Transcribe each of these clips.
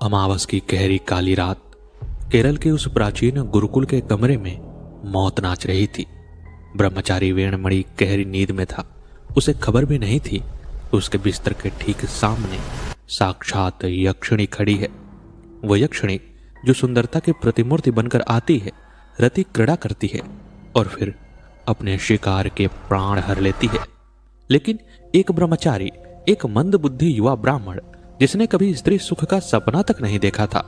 अमावस की गहरी काली रात केरल के उस प्राचीन गुरुकुल के कमरे में मौत नाच रही थी। ब्रह्मचारी वेणमणि गहरी नींद में था। उसे खबर भी नहीं थी कि उसके बिस्तर के ठीक सामने साक्षात यक्षिणी खड़ी है। वह यक्षिणी जो सुंदरता की प्रतिमूर्ति बनकर आती है, रति क्रीड़ा करती है और फिर अपने शिकार के प्राण हर लेती है। लेकिन एक ब्रह्मचारी, एक मंद बुद्धि युवा ब्राह्मण जिसने कभी स्त्री सुख का सपना तक नहीं देखा था,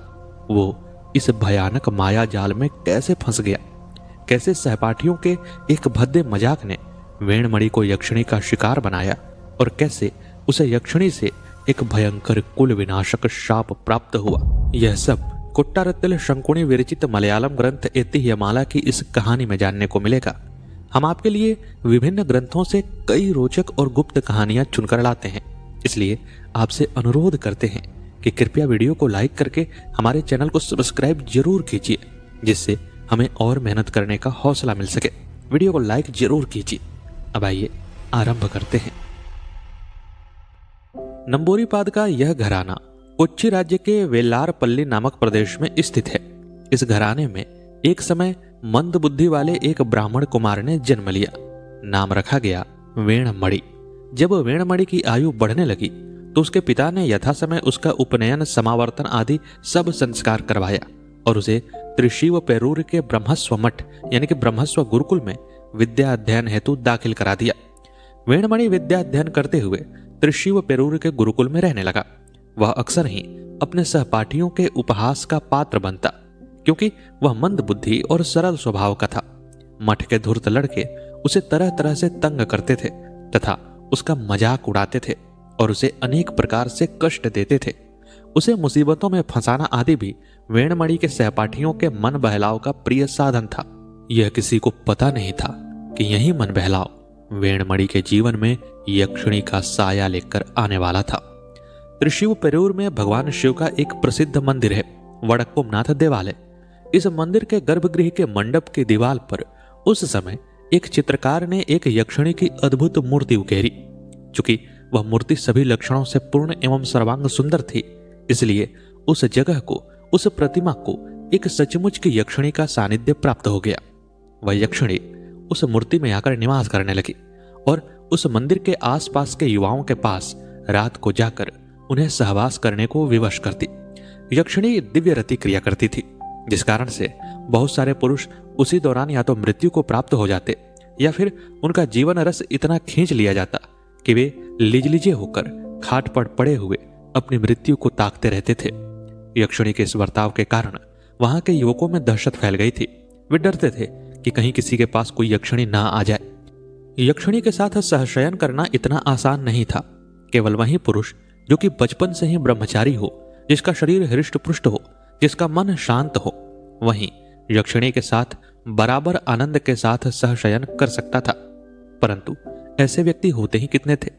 वो इस भयानक माया जाल में कैसे फंस गया। कैसे सहपाठियों के एक भद्दे मजाक ने वेणमणि को यक्षिणी का शिकार बनाया और कैसे उसे यक्षिणी से एक भयंकर कुल विनाशक शाप प्राप्त हुआ। यह सब कुट्टारत्तिल शंकुनी विरचित मलयालम ग्रंथ ऐतिह्यमाला की इस कहानी में जानने को मिलेगा। हम आपके लिए विभिन्न ग्रंथों से कई रोचक और गुप्त कहानियां चुनकर लाते हैं, इसलिए आपसे अनुरोध करते हैं कि कृपया वीडियो को लाइक करके हमारे चैनल को सब्सक्राइब जरूर कीजिए, जिससे हमें और मेहनत करने का हौसला मिल सके। वीडियो को लाइक जरूर कीजिए। अब आइए आरंभ करते हैं। नंबूरीपाद का यह घराना कोच्चि राज्य के वेल्लारपल्ली नामक प्रदेश में स्थित है। इस घराने में एक समय मंद बुद्धि वाले एक ब्राह्मण कुमार ने जन्म लिया। नाम रखा गया वेणमणि। जब वेणमणि की आयु बढ़ने लगी तो उसके पिता ने यथा समय उसका उपनयन, समावर्तन आदि सब संस्कार करवाया और उसे त्रिशिव पेरूर के ब्रह्मस्व मठ यानी कि ब्रह्मस्व गुरुकुल में विद्या अध्ययन हेतु दाखिल करा दिया। वेणमणि विद्या अध्ययन करते हुए त्रिशिव पेरूर के गुरुकुल में रहने लगा। वह अक्सर ही अपने सहपाठियों के उपहास का पात्र बनता, क्योंकि वह मंद बुद्धि और सरल स्वभाव का था। मठ के धूर्त लड़के उसे तरह तरह से तंग करते थे तथा उसका मजाक उड़ाते थे और उसे अनेक प्रकार से कष्ट देते थे। उसे मुसीबतों में फंसाना आदि भी वेणमणि के सहपाठियों के मन बहलाव का प्रिय साधन था। यह किसी को पता नहीं था कि यही मन बहलाव वेणमणि के जीवन में यक्षिणी का साया लेकर आने वाला था। त्रिशिव पेरूर में भगवान शिव का एक प्रसिद्ध मंदिर है, वडक्कुमनाथ देवालय। इस मंदिर के गर्भगृह के मंडप की दीवार पर उस समय एक चित्रकार ने एक यक्षिणी की अद्भुत मूर्ति उकेरी। चूंकि वह मूर्ति सभी लक्षणों से पूर्ण एवं सर्वांग सुंदर थी, इसलिए उस जगह को, उस प्रतिमा को एक सचमुच की यक्षिणी का सानिध्य प्राप्त हो गया। वह यक्षिणी उस मूर्ति में आकर निवास करने लगी और उस मंदिर के आसपास के युवाओं के पास रात को जाकर उन्हें सहवास करने को विवश करती। यक्षिणी दिव्य रति क्रिया करती थी, जिस कारण से बहुत सारे पुरुष उसी दौरान या तो मृत्यु को प्राप्त हो जाते या फिर उनका जीवन रस इतना खींच लिया जाता कि वे लिजलिजे होकर खाट पर पड़े हुए अपनी मृत्यु को ताकते रहते थे। यक्षिणी के इस बर्ताव के कारण वहां के युवकों में दहशत फैल गई थी। वे डरते थे कि कहीं किसी के पास कोई यक्षिणी ना आ जाए। यक्षिणी के साथ सहशयन करना इतना आसान नहीं था। केवल वही पुरुष जो कि बचपन से ही ब्रह्मचारी हो, जिसका शरीर हृष्ट पुष्ट हो, जिसका मन शांत हो, वहीं यक्षिणी के साथ बराबर आनंद के साथ सहशयन कर सकता था। परंतु ऐसे व्यक्ति होते ही कितने थे।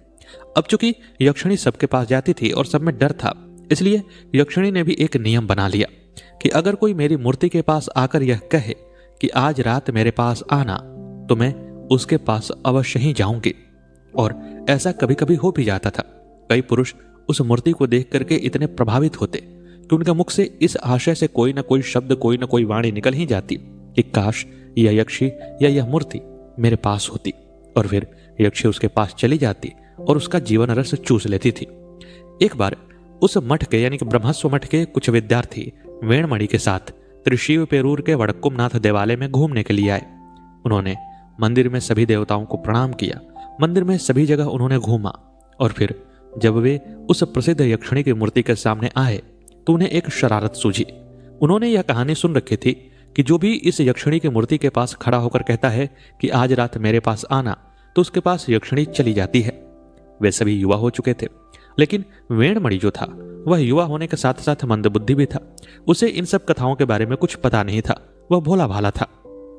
अब चूंकि यक्षिणी सबके पास जाती थी और सब में डर था, इसलिए यक्षिणी ने भी एक नियम बना लिया कि अगर कोई मेरी मूर्ति के पास आकर यह कहे कि आज रात मेरे पास आना, तो मैं उसके पास अवश्य ही जाऊंगी। और ऐसा कभी कभी हो भी जाता था। कई पुरुष उस मूर्ति को देख करके इतने प्रभावित होते कि उनके मुख से इस आशय से कोई ना कोई शब्द, कोई ना कोई वाणी निकल ही जाती कि काश यह यक्षी या यह मूर्ति मेरे पास होती, और फिर यक्षी उसके पास चली जाती और उसका जीवन रस चूस लेती थी। एक बार उस मठ के यानी कि ब्रह्मस्व मठ के कुछ विद्यार्थी वेणमणि के साथ त्रिशिव पेरूर के वडक्कुमनाथ देवालय में घूमने के लिए आए। उन्होंने मंदिर में सभी देवताओं को प्रणाम किया, मंदिर में सभी जगह उन्होंने घूमा और फिर जब वे उस प्रसिद्ध यक्षिणी की मूर्ति के सामने आए तो उन्हें एक शरारत सूझी। उन्होंने यह कहानी सुन रखी थी कि जो भी इस यक्षिणी की मूर्ति के पास खड़ा होकर कहता है कि आज रात मेरे पास आना, तो उसके पास यक्षिणी चली जाती है। वे सभी युवा हो चुके थे, लेकिन वेणमणि जो था वह युवा होने के साथ साथ मंदबुद्धि भी था। उसे इन सब कथाओं के बारे में कुछ पता नहीं था। वह भोला भाला था।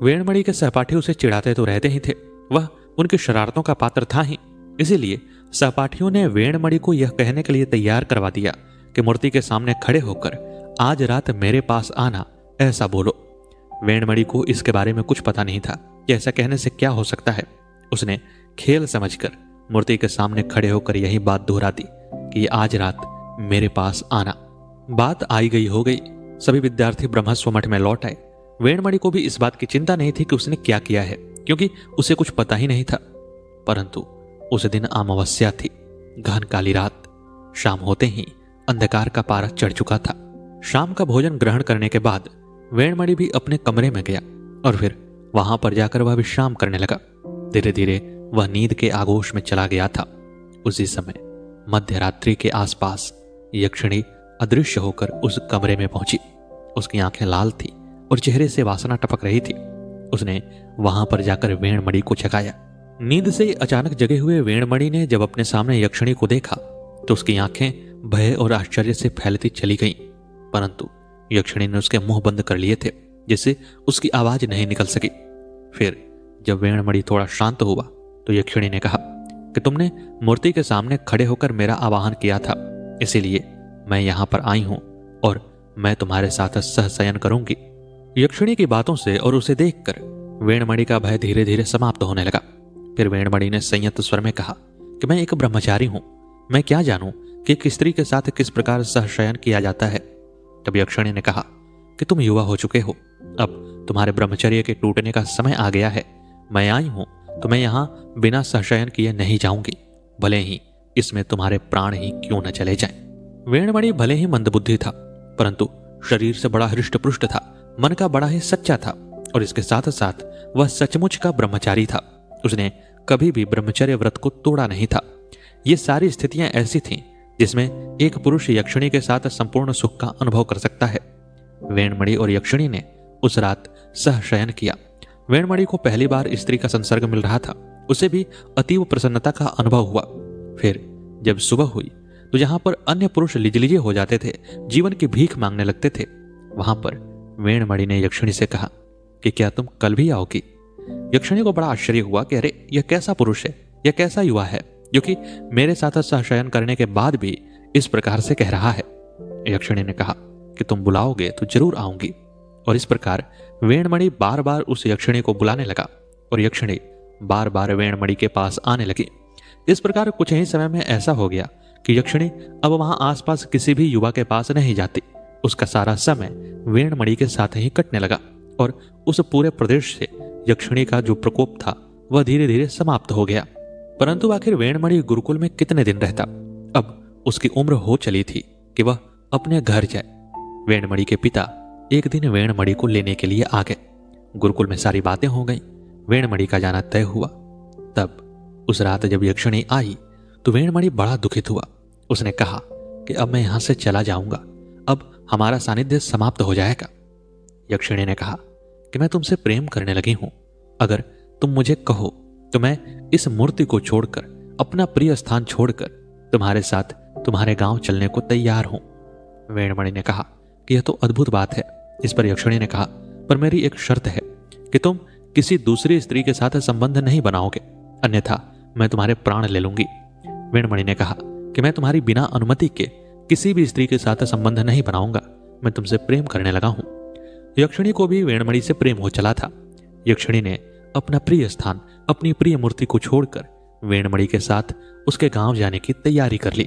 वेणमणि के सहपाठी उसे चिढ़ाते तो रहते ही थे, वह उनकी शरारतों का पात्र था ही। इसीलिए सहपाठियों ने वेणमणि को यह कहने के लिए तैयार करवा दिया कि मूर्ति के सामने खड़े होकर आज रात मेरे पास आना, ऐसा बोलो। वेणमणि को इसके बारे में कुछ पता नहीं था कि ऐसा कहने से क्या हो सकता है। उसने खेल समझकर मूर्ति के सामने खड़े होकर यही बात दोहरा दी कि आज रात मेरे पास आना। बात आई गई हो गई। सभी विद्यार्थी ब्रह्मस्व मठ में लौट आए। वेणमणि को भी इस बात की चिंता नहीं थी कि उसने क्या किया है, क्योंकि उसे कुछ पता ही नहीं था। परंतु उस दिन अमावस्या थी, घन काली रात। शाम होते ही अंधकार का पारा चढ़ चुका था। शाम का भोजन ग्रहण करने के बाद वेणमणि भी अपने कमरे में गया और फिर वहां पर जाकर वह विश्राम करने लगा। धीरे धीरे वह नींद के आगोश में चला गया था। उसी समय मध्यरात्रि के आसपास यक्षिणी अदृश्य होकर उस कमरे में पहुंची। उसकी आंखें लाल थी और चेहरे से वासना टपक रही थी। उसने वहां पर जाकर वेणमणि को जगाया। नींद से अचानक जगे हुए वेणमणि ने जब अपने सामने यक्षिणी को देखा तो उसकी आंखें भय और आश्चर्य से फैलती चली गईं। परंतु यक्षिणी ने उसके मुंह बंद कर लिए थे, जिससे उसकी आवाज नहीं निकल सकी। फिर जब वेणमणि थोड़ा शांत हुआ तो यक्षिणी ने कहा कि तुमने मूर्ति के सामने खड़े होकर मेरा आवाहन किया था, इसीलिए मैं यहां पर आई हूं और मैं तुम्हारे साथ सहशयन करूंगी। यक्षिणी की बातों से और उसे देखकर वेणमणि का भय धीरे धीरे समाप्त होने लगा। फिर वेणमणि ने संयत स्वर में कहा कि मैं एक ब्रह्मचारी हूं, मैं क्या जानूं कि एक स्त्री के साथ किस प्रकार सहशयन किया जाता है। तब यक्षिणी ने कहा कि तुम युवा हो चुके हो, अब तुम्हारे ब्रह्मचर्य के टूटने का समय आ गया है। मैं आई हूं तो मैं यहां बिना सहशयन किए नहीं जाऊंगी, भले ही इसमें तुम्हारे प्राण ही क्यों न चले जाएं। वेणमणि भले ही मंदबुद्धि था, परंतु शरीर से बड़ा हृष्टपुष्ट था, मन का बड़ा ही सच्चा था और इसके साथ साथ वह सचमुच का ब्रह्मचारी था। उसने कभी भी ब्रह्मचर्य व्रत को तोड़ा नहीं था। ये सारी स्थितियां ऐसी थीं जिसमें एक पुरुष यक्षिणी के साथ संपूर्ण सुख का अनुभव कर सकता है। वेणमणि और यक्षिणी ने उस रात सहशयन किया। वेणमणि को पहली बार स्त्री का संसर्ग मिल रहा था, उसे भी अतीव प्रसन्नता का अनुभव हुआ। फिर जब सुबह हुई तो जहां पर अन्य पुरुष लिजलिजे हो जाते थे, जीवन की भीख मांगने लगते थे, वहां पर वेणमणि ने यक्षिणी से कहा कि क्या तुम कल भी आओगी। यक्षिणी को बड़ा आश्चर्य हुआ कि अरे यह कैसा पुरुष है, यह कैसा युवा है जो कि मेरे साथ सहशयन करने के बाद भी इस प्रकार से कह रहा है। यक्षिणी ने कहा कि तुम बुलाओगे तो जरूर आऊंगी। और इस प्रकार वेणमणि बार बार उस यक्षिणी को बुलाने लगा और यक्षिणी बार बार वेणमणि के पास आने लगी। इस प्रकार कुछ ही समय में ऐसा हो गया कि यक्षिणी अब वहां आसपास किसी भी युवा के पास नहीं जाती। उसका सारा समय वेणमणि के साथ ही कटने लगा और उस पूरे प्रदेश से यक्षिणी का जो प्रकोप था वह धीरे धीरे समाप्त हो गया। परंतु आखिर वेणमणि गुरुकुल में कितने दिन रहता। अब उसकी उम्र हो चली थी कि वह अपने घर जाए। वेणमणि के पिता एक दिन वेणमणि को लेने के लिए आ गए। गुरुकुल में सारी बातें हो गई, वेणमणि का जाना तय हुआ। तब उस रात जब यक्षिणी आई तो वेणमणि बड़ा दुखित हुआ। उसने कहा कि अब मैं यहां से चला जाऊंगा, अब हमारा सानिध्य समाप्त हो जाएगा। यक्षिणी ने कहा कि मैं तुमसे प्रेम करने लगी हूं, अगर तुम मुझे कहो तो मैं इस मूर्ति को छोड़कर, अपना प्रिय स्थान छोड़कर तुम्हारे साथ तुम्हारे गांव चलने को तैयार हूं। वेणमणि ने कहा कि यह तो अद्भुत बात है। इस पर यक्षिणी ने कहा, पर मेरी एक शर्त है कि तुम किसी दूसरी स्त्री के साथ संबंध नहीं बनाओगे, अन्यथा मैं तुम्हारे प्राण ले लूंगी। वेणमणि ने कहा कि मैं तुम्हारी बिना अनुमति के किसी भी स्त्री के साथ संबंध नहीं बनाऊंगा, मैं तुमसे प्रेम करने लगा हूं। यक्षिणी को भी वेणमणि से प्रेम हो चला था। यक्षिणी ने अपना प्रिय स्थान, अपनी प्रिय मूर्ति को छोड़कर वेणमणि के साथ उसके गांव जाने की तैयारी कर ली।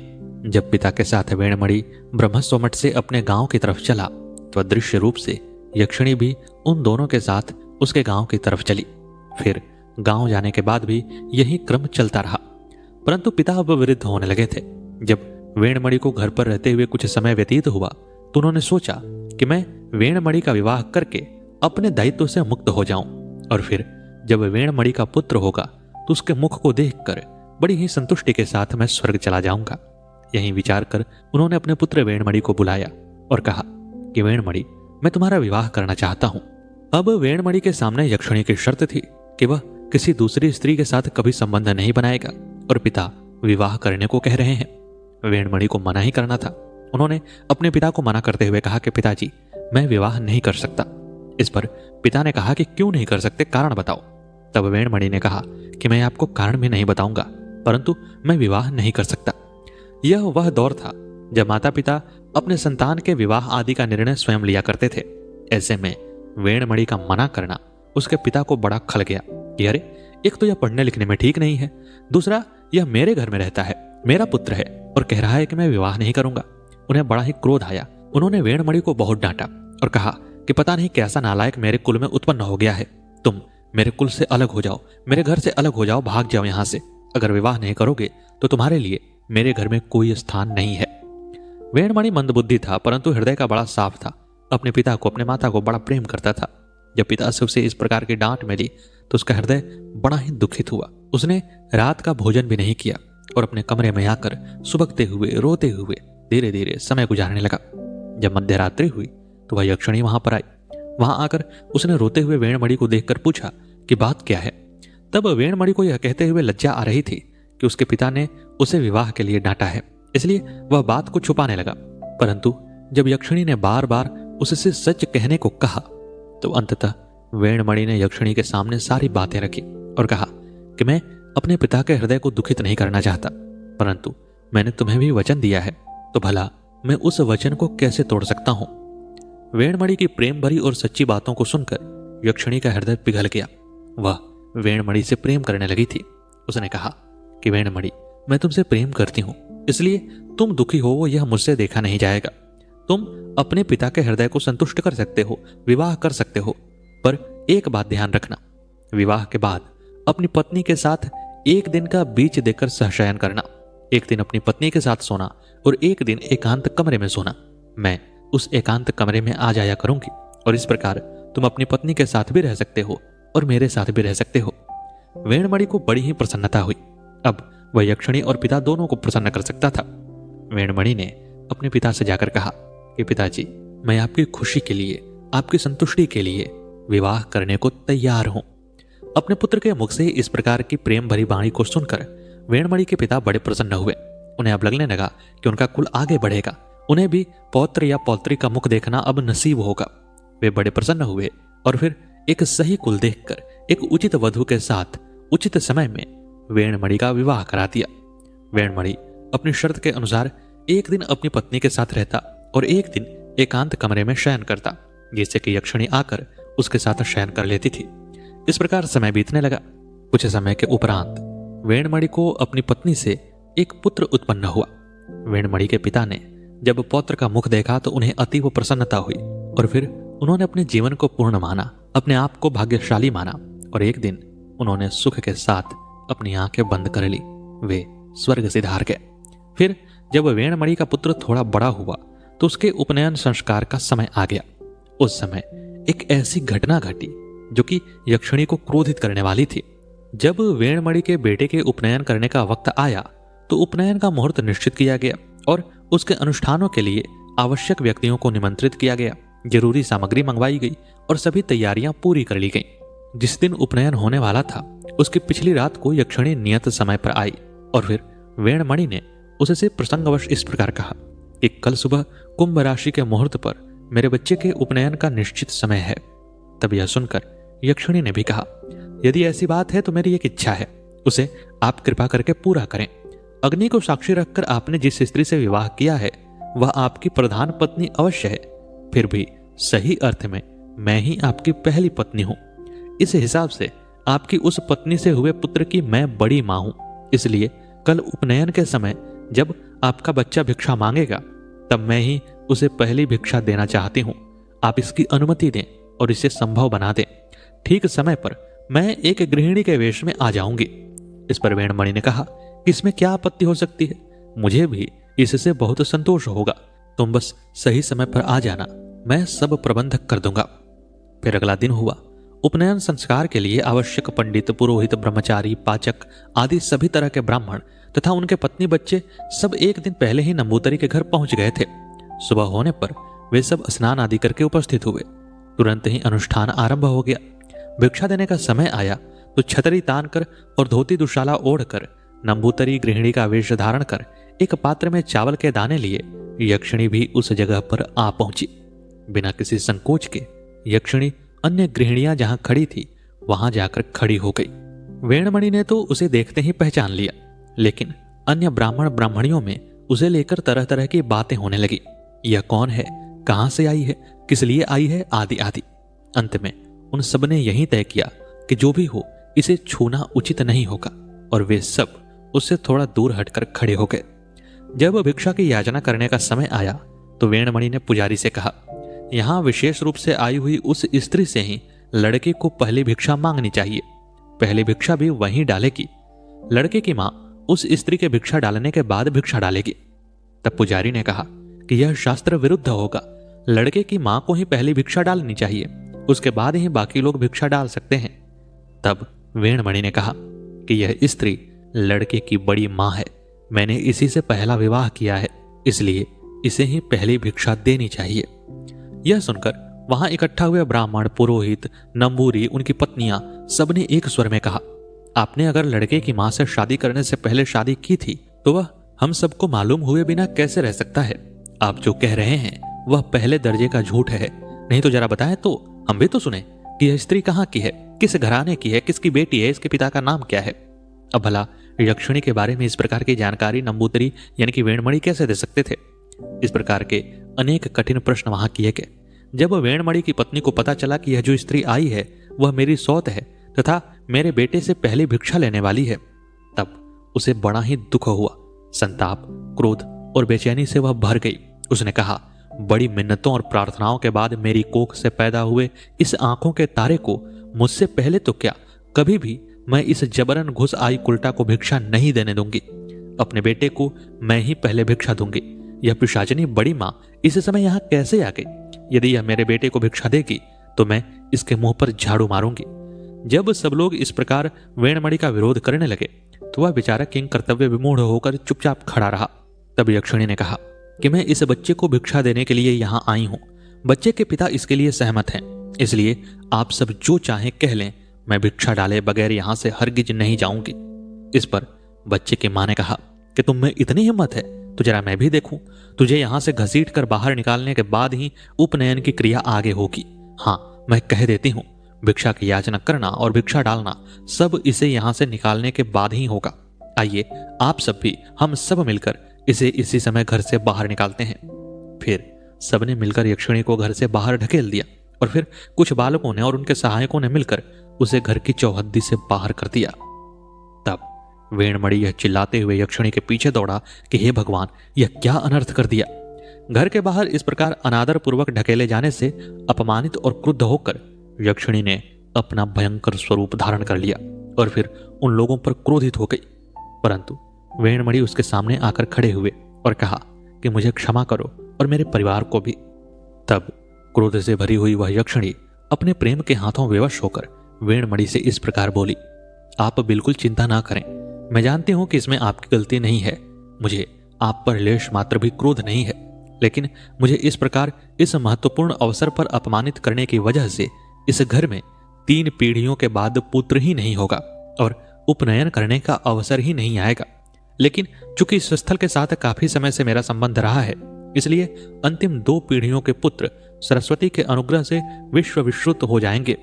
जब पिता के साथ वेणमणि ब्रह्मस्व मठ से अपने गांव की तरफ चला तो अदृश्य रूप से यक्षिणी भी उन दोनों के साथ उसके गांव की तरफ चली। फिर गांव जाने के बाद भी यही क्रम चलता रहा, परंतु पिता अब वृद्ध होने लगे थे। जब वेणमणि को घर पर रहते हुए कुछ समय व्यतीत हुआ तो उन्होंने सोचा कि मैं वेणमणि का विवाह करके अपने दायित्व से मुक्त हो जाऊं और फिर जब वेणमणि का पुत्र होगा तो उसके मुख को देखकर बड़ी ही संतुष्टि के साथ मैं स्वर्ग चला जाऊंगा। यही विचार कर उन्होंने अपने पुत्र वेणमणि को बुलाया और कहा कि वेणमणि, मैं तुम्हारा विवाह करना चाहता हूं। अब वेणमणि के सामने यक्षिणी की शर्त थी कि वह किसी दूसरी स्त्री के साथ कभी संबंध नहीं बनाएगा और पिता विवाह करने को कह रहे हैं। वेणमणि को मना ही करना था। उन्होंने अपने पिता को मना करते हुए कहा कि पिताजी, मैं विवाह नहीं कर सकता। इस पर पिता ने कहा कि क्यों नहीं कर सकते, कारण बताओ। तब वेणमणि ने कहा कि मैं आपको कारण भी नहीं बताऊंगा, परंतु मैं विवाह नहीं कर सकता। यह वह दौर था जब माता पिता अपने संतान के विवाह आदि का निर्णय स्वयं लिया करते थे। ऐसे में वेणमणि का मना करना उसके पिता को बड़ा खल गया कि अरे, एक तो यह पढ़ने लिखने में ठीक नहीं है, दूसरा यह मेरे घर में रहता है, मेरा पुत्र है और कह रहा है कि मैं विवाह नहीं करूंगा। उन्हें बड़ा ही क्रोध आया उन्होंने वेणमणि को बहुत डांटा और कहा कि पता नहीं कैसा नालायक मेरे कुल में उत्पन्न हो गया है। तुम मेरे कुल से अलग हो जाओ, मेरे घर से अलग हो जाओ, भाग जाओ यहां से। अगर विवाह नहीं करोगे तो तुम्हारे लिए मेरे घर में कोई स्थान नहीं है। वेणमणि मंदबुद्धि था, परंतु हृदय का बड़ा साफ था। अपने पिता को, अपने माता को बड़ा प्रेम करता था। जब पिता से उसे इस प्रकार की डांट मिली तो उसका हृदय बड़ा ही दुखित हुआ। उसने रात का भोजन भी नहीं किया और अपने कमरे में आकर सुबकते हुए, रोते हुए धीरे धीरे समय गुजारने लगा। जब मध्यरात्रि हुई तो वह यक्षिणी वहां पर आई। वहां आकर उसने रोते हुए वेणमणि को देखकर पूछा कि बात क्या है। तब वेणमणि को यह कहते हुए लज्जा आ रही थी कि उसके पिता ने उसे विवाह के लिए डांटा है, इसलिए वह बात को छुपाने लगा। परंतु जब यक्षिणी ने बार बार उससे सच कहने को कहा तो अंततः वेणमणि ने यक्षिणी के सामने सारी बातें रखी और कहा कि मैं अपने पिता के हृदय को दुखित नहीं करना चाहता, परंतु मैंने तुम्हें भी वचन दिया है, तो भला मैं उस वचन को कैसे तोड़ सकता हूं। वेणमणि की प्रेम भरी और सच्ची बातों को सुनकर यक्षिणी का हृदय पिघल गया। वह वेणमणि से प्रेम करने लगी थी। उसने कहा कि वेणमणि, मैं तुमसे प्रेम करती हूं, इसलिए तुम दुखी हो यह मुझसे देखा नहीं जाएगा। तुम अपने पिता के हृदय को संतुष्ट कर सकते हो, विवाह कर सकते हो, पर एक बात ध्यान रखना, विवाह के बाद अपनी पत्नी के साथ एक दिन का बीच देकर सहशयन करना। एक दिन अपनी पत्नी के साथ सोना और एक दिन एकांत कमरे में सोना। मैं उस एकांत कमरे में आ जाया करूंगी और इस प्रकार तुम अपनी पत्नी के साथ भी रह सकते हो और मेरे साथ भी रह सकते हो। वेणमणि को बड़ी ही प्रसन्नता हुई। अब वह यक्षिणी और पिता दोनों को प्रसन्न कर सकता था। वेणमणि ने अपने पिता से जाकर कहा कि पिताजी, मैं आपकी खुशी के लिए, आपकी संतुष्टि के लिए विवाह करने को तैयार हूं। अपने पुत्र के मुख से इस प्रकार की प्रेम भरी वाणी को सुनकर वेणमणि के पिता बड़े प्रसन्न हुए। उन्हें अब लगने लगा कि उनका कुल आगे बढ़ेगा, उन्हें भी पौत्र या पौत्री का मुख देखना अब नसीब होगा। वे बड़े प्रसन्न हुए और फिर एक सही कुल देखकर एक उचित वधु के साथ उचित समय में वेणमणि का विवाह करा दिया। वेणमणि अपनी शर्त के अनुसार एक दिन अपनी पत्नी के साथ रहता और एक दिन एकांत कमरे में शयन करता, जिससे कि यक्षिणी आकर उसके साथ शयन कर लेती थी। इस प्रकार समय बीतने लगा। कुछ समय के उपरांत वेणमणि को अपनी पत्नी से एक पुत्र उत्पन्न हुआ। वेणमणि के पिता ने जब पौत्र का मुख देखा तो उन्हें अतीव प्रसन्नता हुई और फिर उन्होंने अपने जीवन को पूर्ण माना, अपने आप को भाग्यशाली माना और एक दिन उन्होंने सुख के साथ अपनी आंखें बंद कर ली। वे स्वर्ग सिधार गए। फिर जब वेणमणि का पुत्र थोड़ा बड़ा हुआ तो उसके उपनयन संस्कार का समय आ गया। उस समय एक ऐसी घटना घटी जो कि यक्षिणी को क्रोधित करने वाली थी। जब वेणमणि के बेटे के उपनयन करने का वक्त आया तो उपनयन का मुहूर्त निश्चित किया गया और उसके अनुष्ठानों के लिए आवश्यक व्यक्तियों को निमंत्रित किया गया। जरूरी सामग्री मंगवाई गई और सभी तैयारियां पूरी कर ली गईं। जिस दिन उपनयन होने वाला था उसकी पिछली रात को यक्षिणी नियत समय पर आई और फिर वेणमणि ने उससे प्रसंगवश इस प्रकार कहा कि कल सुबह कुंभ राशि के मुहूर्त पर मेरे बच्चे के उपनयन का निश्चित समय है। तब यह सुनकर यक्षिणी ने भी कहा, यदि ऐसी बात है तो मेरी एक इच्छा है, उसे आप कृपा करके पूरा करें। अग्नि को साक्षी रखकर आपने जिस स्त्री से विवाह किया है वह आपकी प्रधान पत्नी अवश्य है, फिर भी सही अर्थ में मैं ही आपकी पहली पत्नी हूं। इस हिसाब से आपकी उस पत्नी से हुए पुत्र की मैं बड़ी मां हूं। इसलिए कल उपनयन के समय जब आपका बच्चा भिक्षा मांगेगा तब मैं ही उसे पहली भिक्षा देना चाहती हूं। आप इसकी अनुमति दें और इसे संभव बना दें। ठीक समय पर मैं एक गृहिणी के वेश में आ जाऊंगी। इस पर वेणमणि ने कहा कि इसमें क्या आपत्ति हो सकती है, मुझे भी इससे बहुत संतोष होगा। तुम बस सही समय पर आ जाना, मैं सब प्रबंध कर दूंगा। फिर अगला दिन हुआ। उपनयन संस्कार के लिए आवश्यक पंडित, पुरोहित, ब्रह्मचारी, पाचक आदि सभी तरह के ब्राह्मण तथा उनके पत्नी बच्चे सब एक दिन पहले ही नंबूतरी के घर पहुंच गए थे। सुबह होने पर वे सब स्नान आदि करके उपस्थित हुए। तुरंत ही अनुष्ठान आरंभ हो गया। भिक्षा देने का समय आया तो छतरी तान कर और धोती दुशाला ओढ़कर नंबूतरी गृहिणी का वेश धारण कर एक पात्र में चावल के दाने लिए यक्षिणी भी उस जगह पर आ पहुंची। बिना किसी संकोच के यक्षिणी अन्य गृहिणियां जहां खड़ी थी वहां जाकर खड़ी हो गई। वेणमणि ने तो उसे देखते ही पहचान लिया, लेकिन अन्य ब्राह्मण ब्राह्मणियों में उसे लेकर तरह तरह की बातें होने लगी। यह कौन है, कहां से आई है, किस लिए आई है, आदि आदि। अंत में उन सब ने यही तय किया कि जो भी हो इसे छूना उचित नहीं होगा और वे सब उससे थोड़ा दूर हटकर खड़े हो गए। जब भिक्षा की याचना करने का समय आया तो वेणमणि ने पुजारी से कहा, यहाँ विशेष रूप से आई हुई उस स्त्री से ही लड़के को पहली भिक्षा मांगनी चाहिए। पहली भिक्षा भी वहीं डालेगी। लड़के की मां उस स्त्री के भिक्षा डालने के बाद भिक्षा डालेगी। तब पुजारी ने कहा कि यह शास्त्र विरुद्ध होगा। लड़के की मां को ही पहली भिक्षा डालनी चाहिए, उसके बाद ही बाकी लोग भिक्षा डाल सकते हैं। तब वेणमणि ने कहा कि यह स्त्री लड़के की बड़ी मां है, मैंने इसी से पहला विवाह किया है, इसलिए इसे ही पहली भिक्षा देनी चाहिए। यह सुनकर वहां इकट्ठा हुए ब्राह्मण, पुरोहित, नंबूरी, उनकी पत्नियां सबने एक स्वर में कहा, आपने अगर लड़के की मां से शादी करने से पहले शादी की थी तो वह हम सबको मालूम हुए बिना कैसे रह सकता है? आप जो कह रहे हैं वह पहले दर्जे का झूठ है। नहीं तो जरा बताएं तो हम भी तो सुने कि यह स्त्री कहाँ की है, किस घराने की है, किसकी बेटी है, इसके पिता का नाम क्या है। अब भला यक्षिणी के बारे में इस प्रकार की जानकारी नंबूदरी यानी कि वेणमणि कैसे दे सकते थे? इस प्रकार के अनेक कठिन प्रश्न वहां किए गए। जब वेणमणि की पत्नी को पता चला कि यह जो स्त्री आई है वह मेरी सौत है तथा मेरे बेटे से पहले भिक्षा लेने वाली है, तब उसे बड़ा ही दुख हुआ। संताप, क्रोध और बेचैनी से वह भर गई। उसने कहा, बड़ी मिन्नतों और प्रार्थनाओं के बाद मेरी कोख से पैदा हुए इस आंखों के तारे को मुझसे पहले तो क्या, कभी भी मैं इस जबरन घुस आई कुल्टा को भिक्षा नहीं देने दूंगी। अपने बेटे को मैं ही पहले भिक्षा दूंगी। यह पिशाचिनी बड़ी मां इस समय यहां कैसे आ गई? यदि यह मेरे बेटे को भिक्षा देगी तो मैं इसके मुंह पर झाड़ू मारूंगी। जब सब लोग इस प्रकार वेणमणि का विरोध करने लगे तो वह बेचारा किंग कर्तव्य विमूढ़ होकर चुपचाप खड़ा रहा। तब यक्षिणी ने कहा कि मैं इस बच्चे को भिक्षा देने के लिए यहां आई हूं। बच्चे के पिता इसके लिए सहमत हैं, इसलिए आप सब जो चाहें कह लें, मैं भिक्षा डाले बगैर यहां से हरगिज नहीं जाऊंगी। इस पर बच्चे की मां ने कहा कि तुम में इतनी हिम्मत है तो जरा मैं भी देखूं। तुझे यहां से घसीट कर बाहर निकालने के बाद ही उपनयन की क्रिया आगे होगी। हाँ, मैं कह देती हूं, भिक्षा की याचना करना और भिक्षा डालना सब इसे यहां से निकालने के बाद ही होगा। आइए आप सब भी, हम सब मिलकर इसे इसी समय घर से बाहर निकालते हैं। फिर सबने मिलकर यक्षिणी को घर से बाहर ढकेल दिया और फिर कुछ बालकों ने और उनके सहायकों ने मिलकर उसे घर की चौहद्दी से बाहर कर दिया। तब वेणमणि यह चिल्लाते हुए यक्षिणी के पीछे दौड़ा कि हे भगवान, यह क्या अनर्थ कर दिया। घर के बाहर इस प्रकार अनादर पूर्वक ढकेले जाने से अपमानित और क्रुद्ध होकर यक्षिणी ने अपना भयंकर स्वरूप धारण कर लिया और फिर उन लोगों पर क्रोधित हो गई। परंतु वेणमणि उसके सामने आकर खड़े हुए और कहा कि मुझे क्षमा करो और मेरे परिवार को भी। तब क्रोध से भरी हुई वह यक्षिणी अपने प्रेम के हाथों विवश होकर वेणमणि से इस प्रकार बोली, आप बिल्कुल चिंता ना करें, मैं जानती हूं कि इसमें आपकी गलती नहीं है। मुझे आप पर लेश मात्र भी क्रोध नहीं है, लेकिन मुझे इस प्रकार इस महत्वपूर्ण अवसर पर अपमानित करने की वजह से इस घर में 3 पीढ़ियों के बाद पुत्र ही नहीं होगा और उपनयन करने का अवसर ही नहीं आएगा। लेकिन चूंकि इस स्थल के साथ काफी समय से मेरा संबंध रहा है, इसलिए अंतिम 2 पीढ़ियों के पुत्र सरस्वती के अनुग्रह से विश्व विश्रुत हो जाएंगे।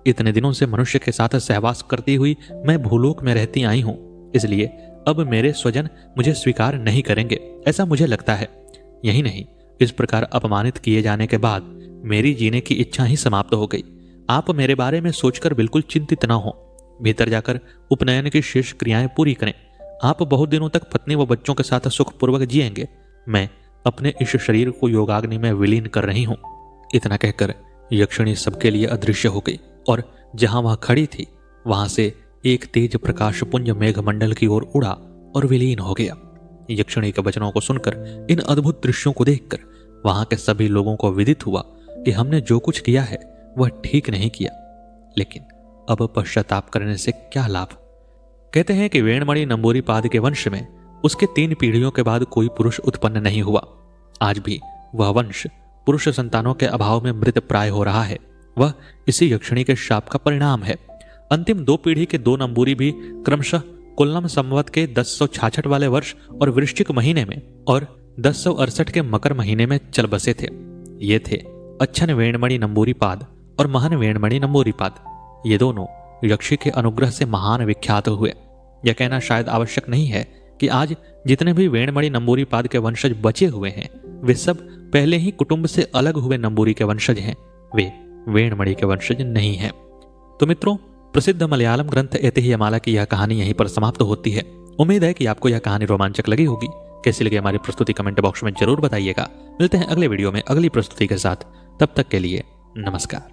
इतने दिनों से मनुष्य के साथ सहवास करती हुई मैं भूलोक में रहती आई हूं, इसलिए अब मेरे स्वजन मुझे स्वीकार नहीं करेंगे, ऐसा मुझे लगता है। यही नहीं, इस प्रकार अपमानित किए जाने के बाद मेरी जीने की इच्छा ही समाप्त हो गई। आप मेरे बारे में सोचकर बिल्कुल चिंतित ना हो, भीतर जाकर उपनयन की शेष क्रियाएं पूरी करें। आप बहुत दिनों तक पत्नी व बच्चों के साथ सुखपूर्वक जिएंगे। मैं अपने इस शरीर को योगाग्नि में विलीन कर रही हूं। इतना कहकर यक्षिणी सबके लिए अदृश्य हो गई और जहां वह खड़ी थी वहां से एक तेज प्रकाश पुंज मेघमंडल की ओर उड़ा और विलीन हो गया। यक्षिणी के वचनों को सुनकर, इन अद्भुत दृश्यों को देखकर वहां के सभी लोगों को विदित हुआ कि हमने जो कुछ किया है वह ठीक नहीं किया, लेकिन अब पश्चाताप करने से क्या लाभ। कहते हैं कि वेणमणि नंबूरीपाद के वंश में उसके 3 पीढ़ियों के बाद कोई पुरुष उत्पन्न नहीं हुआ। आज भी वह वंश पुरुष संतानों के अभाव में मृत प्राय हो रहा है। वह इसी यक्षिणी के शाप का परिणाम है। अंतिम 2 पीढ़ी के 2 नंबूरी भी क्रमशः कुल्लम संवत के 1066 वाले वर्ष और वृश्चिक महीने में और 1068 के मकर महीने में चल बसे थे। ये थे अच्छन वेणमणि नंबूरीपाद और महन वेणमणि नंबूरीपाद। ये दोनों यक्षी के अनुग्रह से महान विख्यात हुए। यह कहना शायद आवश्यक नहीं है कि आज जितने भी वेणमणि नंबूरीपाद के वंशज बचे हुए हैं वे सब पहले ही कुटुंब से अलग हुए नंबूरी के वंशज हैं, वे वेणमणि के वंशज नहीं हैं। तो मित्रों, प्रसिद्ध मलयालम ग्रंथ ऐतिह्यमाला की यह कहानी यहीं पर समाप्त होती है। उम्मीद है कि आपको यह कहानी रोमांचक लगी होगी। कैसी लगी हमारी प्रस्तुति कमेंट बॉक्स में जरूर बताइएगा। मिलते हैं अगले वीडियो में अगली प्रस्तुति के साथ, तब तक के लिए नमस्कार।